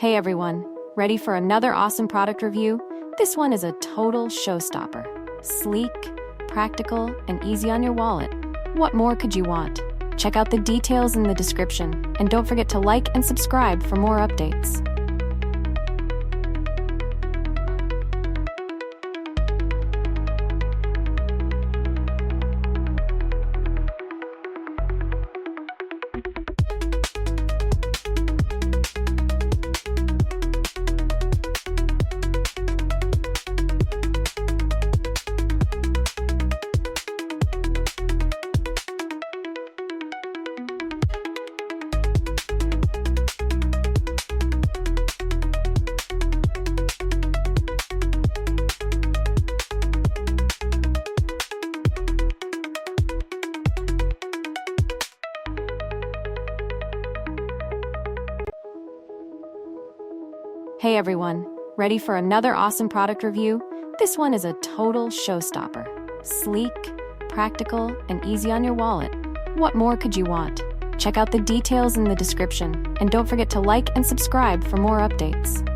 Hey everyone, ready for another awesome product review? This one is a total showstopper. Sleek, practical, and easy on your wallet. What more could you want? Check out the details in the description, and don't forget to like and subscribe for more updates. Hey everyone, ready for another awesome product review? This one is a total showstopper. Sleek, practical, and easy on your wallet. What more could you want? Check out the details in the description, and don't forget to like and subscribe for more updates.